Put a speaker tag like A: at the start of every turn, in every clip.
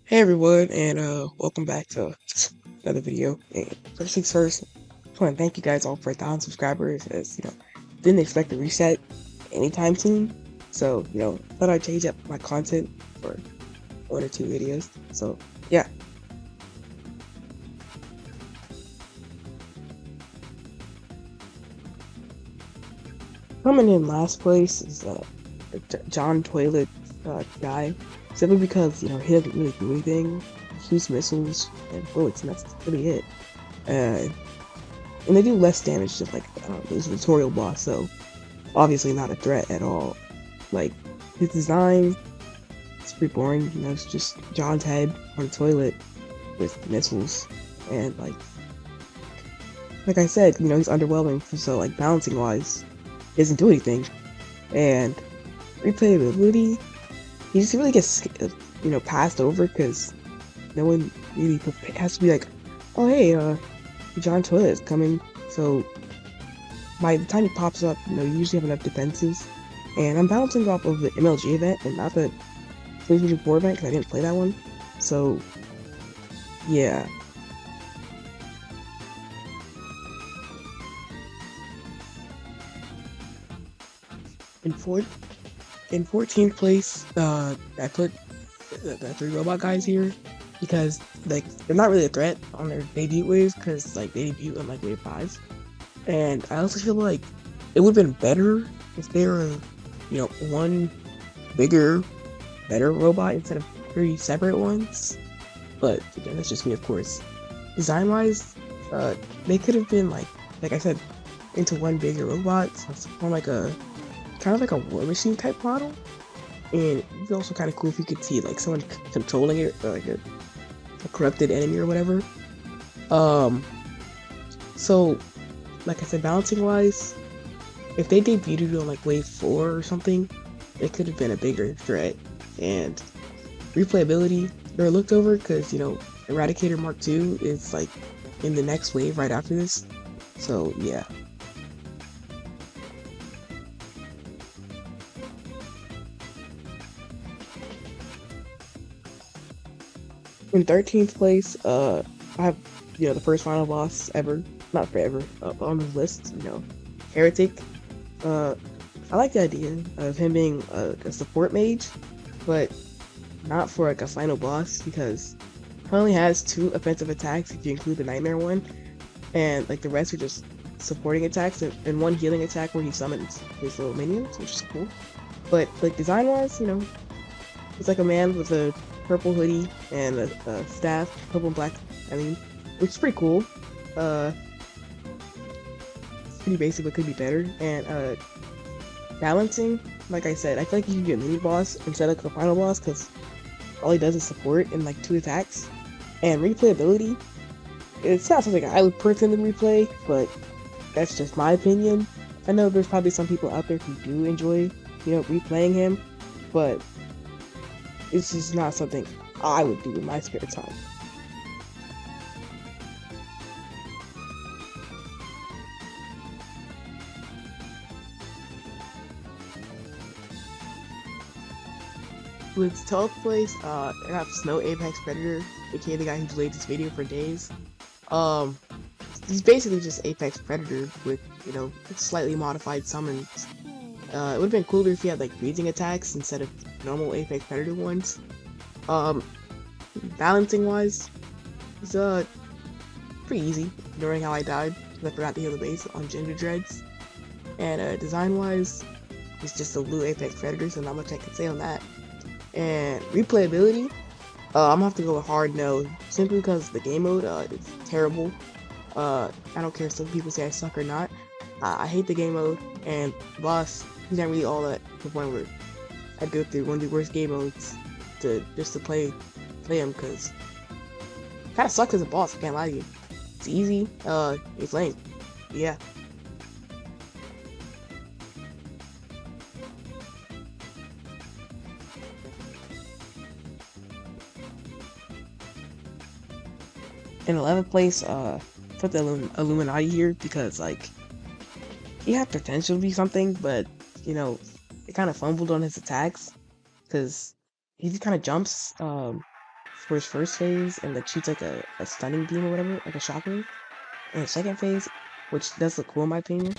A: Hey everyone, and welcome back to another video. And first things first, I just want to thank you guys all for 1,000 subscribers. As didn't expect to reset anytime soon. So thought I'd change up my content for one or two videos. So yeah, coming in last place is John Toilet guy, simply because he doesn't really do anything. He shoots missiles and bullets, and that's really it. Uh, and they do less damage than like there's a tutorial boss, so obviously not a threat at all. Like his design, it's pretty boring. It's just John's head on a toilet with missiles, and like I said, he's underwhelming. So like balancing wise, he doesn't do anything, and replayability, he just really gets passed over because no one really has to be like, oh hey, John Toilet is coming, so by the time he pops up, you usually have enough defenses. And I'm bouncing off of the MLG event and not the PlayStation 4 event because I didn't play that one. So, yeah. In fourth, in 14th place, I put the three robot guys here because like they're not really a threat on their debut waves because like they debut on like wave 5. And I also feel like it would have been better if they were, one bigger, better robot instead of three separate ones. But again, that's just me, of course. Design-wise, they could have been like I said, into one bigger robot. So it's more like a kind of like a war machine type model. And it's also kind of cool if you could see like someone controlling it, or like a corrupted enemy or whatever. Um, so like I said, balancing wise, if they debuted it on like wave 4 or something, it could have been a bigger threat. And replayability, they're looked over because Eradicator Mark II is like in the next wave right after this. So yeah. In 13th place, I have the first final boss ever, not forever, on the list. Heretic. Uh, I like the idea of him being a support mage, but not for like a final boss because he only has 2 offensive attacks if you include the nightmare one, and like the rest are just supporting attacks and one healing attack where he summons his little minions, which is cool. But like design wise, it's like a man with a purple hoodie and a staff, purple and black. I mean, which is pretty cool. Uh, it's pretty basic, but could be better. And balancing, like I said, I feel like you can get a mini boss instead of the final boss because all he does is support and like 2 attacks. And replayability, it's not something I would personally replay, but that's just my opinion. I know there's probably some people out there who do enjoy, replaying him, but it's just not something I would do in my spare time. With 12th place, I got Snow Apex Predator, aka the guy who delayed this video for days. Um, he's basically just Apex Predator with, slightly modified summons. It would have been cooler if he had like freezing attacks instead of normal Apex Predator ones. Um, Balancing wise, it's pretty easy, ignoring how I died because I forgot to heal the base on Ginger Dreads. And design wise, it's just a blue Apex Predator, so not much I can say on that. And replayability, I'm gonna have to go with hard no, simply because the game mode is terrible. I don't care if some people say I suck or not. I hate the game mode, and the boss, he's not really all that to the point where I'd go through one of the worst game modes to play him, because it kind of sucks as a boss, I can't lie to you. It's easy, it's lame. Yeah. In 11th place, put the Illuminati here because like he had potential to be something, but it kind of fumbled on his attacks because he just kind of jumps. for his first phase and like shoots like a stunning beam or whatever, like a shockwave. And his second phase, which does look cool in my opinion,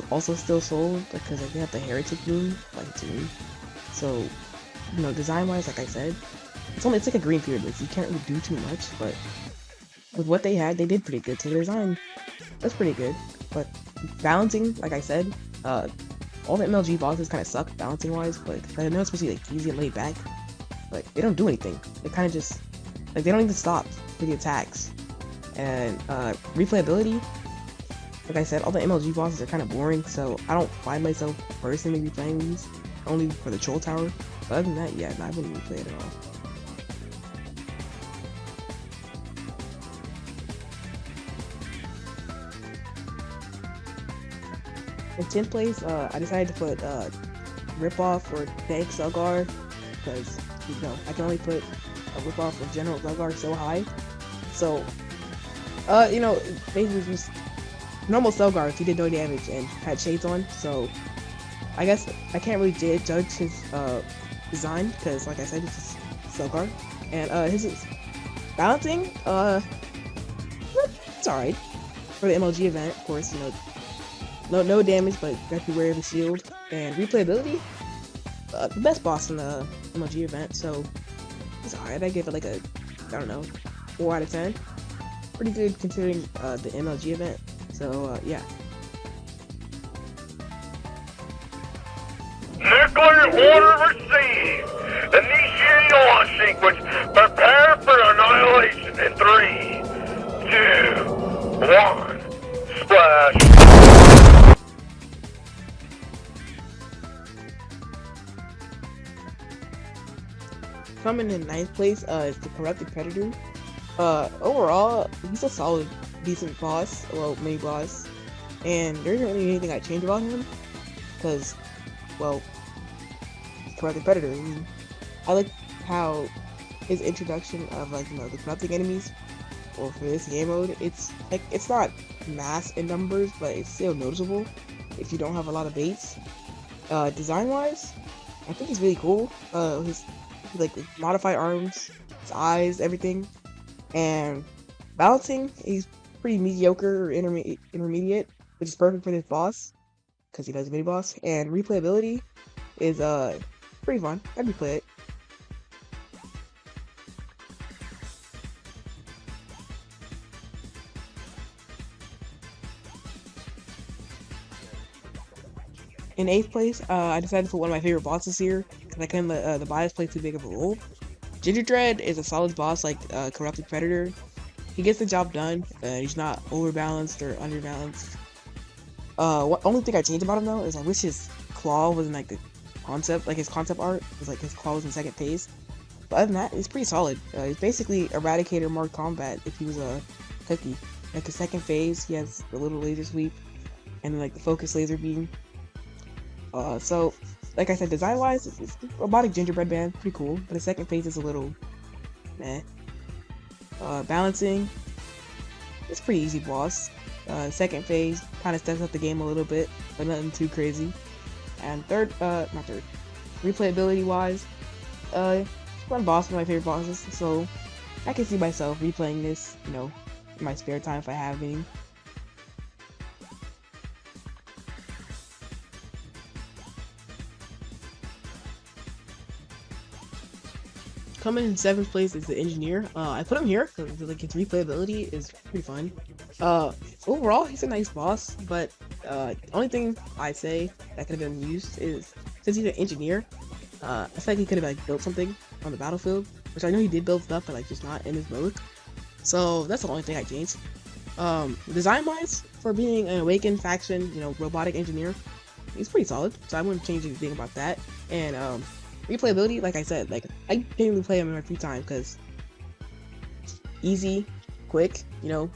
A: also still sold because like, they have the Heretic beam, like too. So, you know, design wise, like I said, it's like a green pyramid, so you can't really do too much, but with what they had, they did pretty good. So the design, that's pretty good. But balancing, like I said, all the MLG bosses kind of suck balancing wise, but I know it's supposed to be like easy and laid back. Like they don't do anything. They kind of just like they don't even stop for the attacks. And replayability, like I said, all the MLG bosses are kind of boring, so I don't find myself personally replaying these, only for the troll tower. But other than that, yeah, I wouldn't replay it at all. In 10th place, I decided to put Ripoff or TDX Zelgar because, you know, I can only put a Ripoff or General Zelgar so high. So, you know, basically just normal Zelgar if he did no damage and had shades on. So, I guess I can't really judge his design because, like I said, it's just Zelgar. And his balancing, it's alright. For the MLG event, of course, you know, no damage, but you have to wear the shield. And replayability, the best boss in the MLG event, so it's alright. I give it like a, I don't know, 4 out of 10. Pretty good considering the MLG event, so yeah.
B: Nuclear order received! Initiate launch sequence. Prepare for annihilation in 3, 2, 1. Splash!
A: Coming in 9th place is the Corrupted Predator. Overall, he's a solid, decent boss, well, mini boss, and there isn't really anything I change about him, because, well, Corrupted Predator. I mean, I like how his introduction of, like, you know, the corrupting enemies, or for this game mode, it's like, it's not mass in numbers, but it's still noticeable if you don't have a lot of baits. Design-wise, I think he's really cool. His like modified arms, his eyes, everything, and balancing, he's pretty mediocre or intermediate, which is perfect for this boss because he does a mini boss. And replayability is pretty fun. I'd replay it. In 8th place, I decided to put one of my favorite bosses here because I couldn't let the bias play too big of a role. Ginger Dread is a solid boss like Corrupted Predator. He gets the job done. He's not overbalanced or underbalanced. Only thing I changed about him though is I wish his claw was in like the concept, like his concept art was like his claw was in second phase. But other than that, he's pretty solid. He's basically Eradicator more combat if he was a cookie. Like his second phase, he has the little laser sweep and then like the focus laser beam. So, like I said, design-wise, it's robotic gingerbread man, pretty cool, but the second phase is a little meh. Balancing, it's pretty easy boss. Second phase kind of steps up the game a little bit, but nothing too crazy. And not third, replayability-wise, one boss, one of my favorite bosses, so I can see myself replaying this, you know, in my spare time if I have any. Coming in 7th place is the Engineer. I put him here because like his replayability is pretty fun. Overall, he's a nice boss, but only thing I say that could have been used is since he's an engineer, I feel like he could have like built something on the battlefield, which I know he did build stuff, but like just not in his mode. So that's the only thing I changed. Design-wise, for being an Awakened faction, you know, robotic engineer, he's pretty solid. So I wouldn't change anything about that. And replayability, like I said, like I genuinely play him in my free time because easy, quick, you know,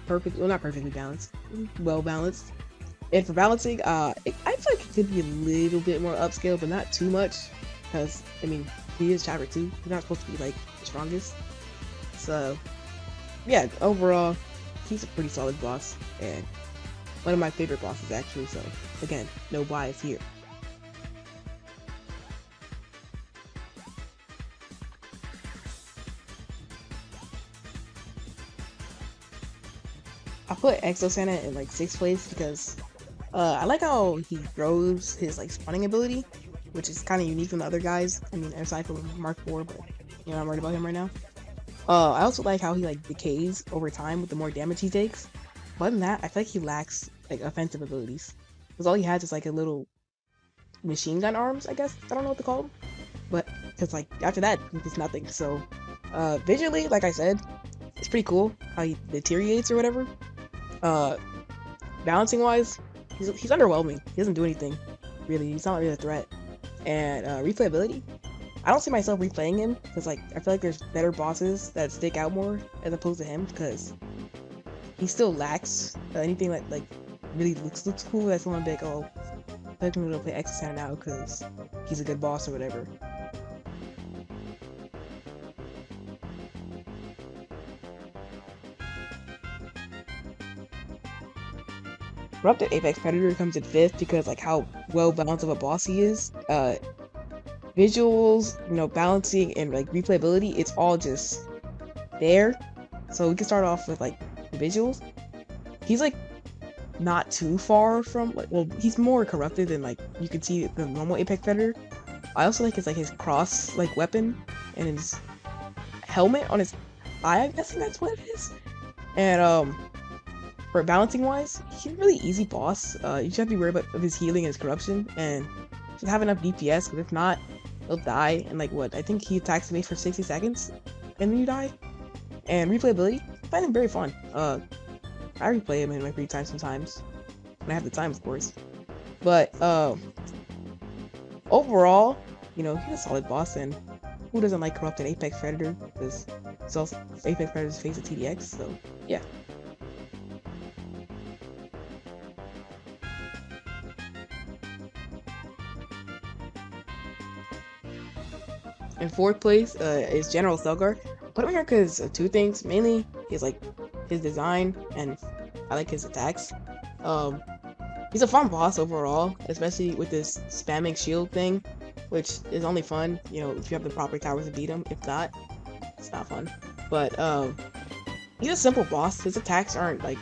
A: perfect. Well, not perfectly balanced, well balanced. And for balancing, I feel like it could be a little bit more upscale, but not too much, because I mean he is Chopper 2. He's not supposed to be like the strongest. So yeah, overall, he's a pretty solid boss and one of my favorite bosses actually. So again, no bias here. I put Exo Santa in like 6th place because I like how he grows his like spawning ability, which is kind of unique from the other guys. I mean, aside from Mark IV, but you know I'm worried about him right now. I also like how he like decays over time with the more damage he takes. But other than that, I feel like he lacks like offensive abilities because all he has is like a little machine gun arms, I guess. I don't know what to call them, but because like after that, it's nothing. So visually, like I said, it's pretty cool how he deteriorates or whatever. Balancing wise, he's underwhelming. He doesn't do anything really. He's not really a threat. And replayability, I don't see myself replaying him because like I feel like there's better bosses that stick out more as opposed to him because he still lacks anything that like really looks cool. That's someone be like, oh, I'm gonna play Exo Santa now because he's a good boss or whatever. Corrupted Apex Predator comes in 5th because like how well balanced of a boss he is. Visuals, you know, balancing and like replayability, it's all just there. So we can start off with like the visuals. He's like not too far from like, well, he's more corrupted than like you can see the normal Apex Predator. I also like his cross like weapon and his helmet on his eye. I'm guessing that's what it is. And for balancing wise, he's a really easy boss. You just have to be worried about his healing and his corruption, and just have enough DPS. Because if not, he'll die. And like what? I think he attacks me for 60 seconds, and then you die. And replayability, I find him very fun. I replay him in my free time sometimes when I have the time, of course. But overall, you know, he's a solid boss, and who doesn't like corrupted Apex Predator? Because it's also Apex Predator's face of TDX. So yeah. In 4th place is General Zelgar. I put him here because of 2 things. Mainly, is like his design, and I like his attacks. He's a fun boss overall, especially with this spamming shield thing, which is only fun, you know, if you have the proper towers to beat him. If not, it's not fun. But he's a simple boss. His attacks aren't like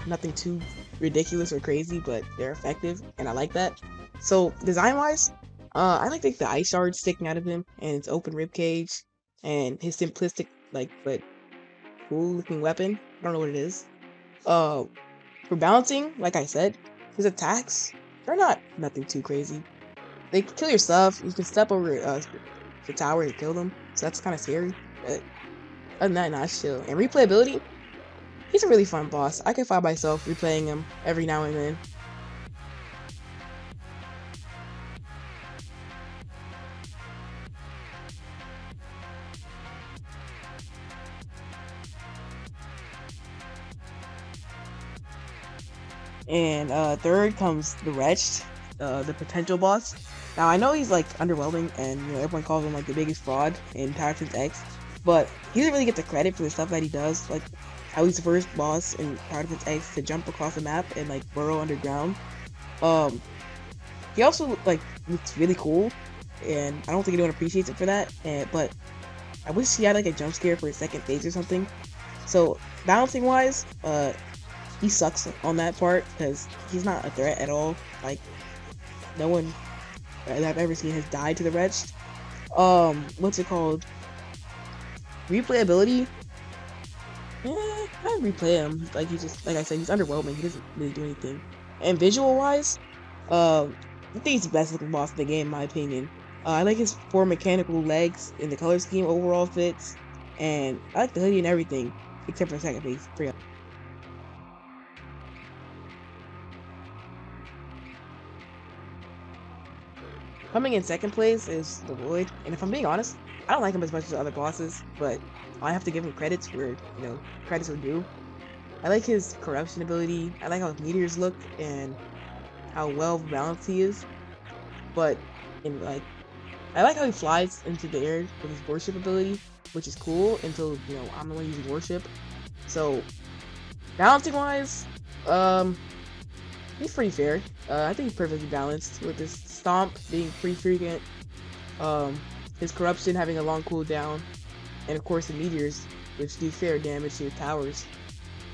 A: nothing too ridiculous or crazy, but they're effective, and I like that. So design-wise, I like the ice shards sticking out of him, and its open ribcage, and his simplistic, like, but cool-looking weapon. I don't know what it is. For balancing, like I said, his attacks, they're not nothing too crazy. They kill your stuff. You can step over the tower and kill them, so that's kind of scary. But other than that, nah, it's chill. And replayability, he's a really fun boss. I can find myself replaying him every now and then. And 3rd comes the Wretched, the potential boss. Now I know he's like underwhelming, and you know everyone calls him like the biggest fraud in Power Defense X, but he doesn't really get the credit for the stuff that he does, like how he's the first boss in Power Defense X to jump across the map and like burrow underground. He also like looks really cool, and I don't think anyone appreciates it for that. But I wish he had like a jump scare for his 2nd phase or something. So balancing wise, he sucks on that part because he's not a threat at all. Like, no one that I've ever seen has died to the Wretched. What's it called? Replayability? I replay him. Like, he just, like I said, he's underwhelming. He doesn't really do anything. And visual-wise, I think he's the best looking boss in the game, in my opinion. I like his 4 mechanical legs, and the color scheme overall fits. And I like the hoodie and everything, except for the 2nd phase. Coming in 2nd place is the Void, and if I'm being honest, I don't like him as much as other bosses, but I have to give him credits where, you know, credits are due. I like his corruption ability, I like how his meteors look, and how well balanced he is, but, I like how he flies into the air with his worship ability, which is cool until, you know, I'm the one using worship. So, balancing wise, he's pretty fair. I think he's perfectly balanced with his stomp being pretty frequent, his corruption having a long cooldown, and of course the meteors, which do fair damage to your towers.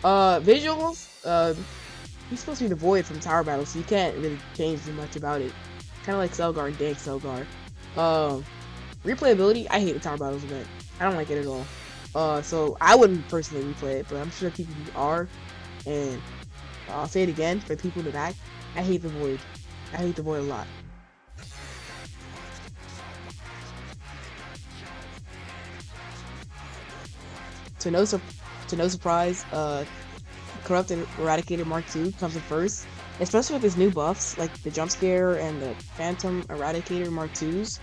A: Visuals, he's supposed to be the void from Tower Battle, so you can't really change too much about it. Kind of like Zelgar and Dank Zelgar. Replayability, I hate the Tower Battles event. I don't like it at all. So I wouldn't personally replay it, but I'm sure people are. And I'll say it again for people in the back. I hate the void. I hate the void a lot. To no surprise, Corrupted Eradicator Mark II comes in first, especially with his new buffs like the jump scare and the Phantom Eradicator Mark IIs.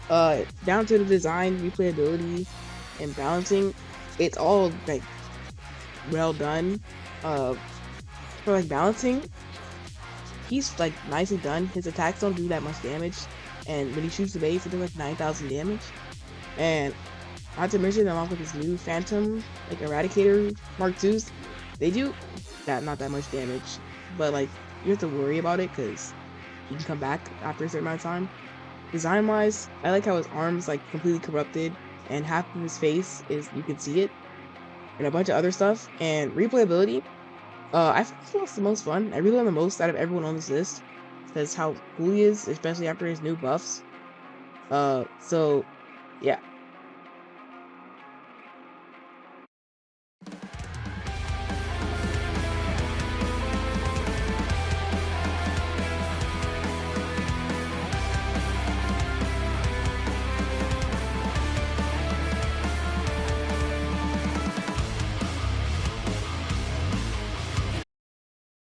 A: Down to the design, replayability, and balancing, it's all like well done. For like balancing, he's like nicely done. His attacks don't do that much damage, and when he shoots the base, it does like 9,000 damage. And not to mention, along with his new Phantom like Eradicator Mark IIs, they do not that much damage, but like you have to worry about it because he can come back after a certain amount of time. Design wise, I like how his arms like completely corrupted, and half of his face is you can see it, and a bunch of other stuff. And replayability, I feel it's the most fun. I really love the most out of everyone on this list because how cool he is, especially after his new buffs. So yeah.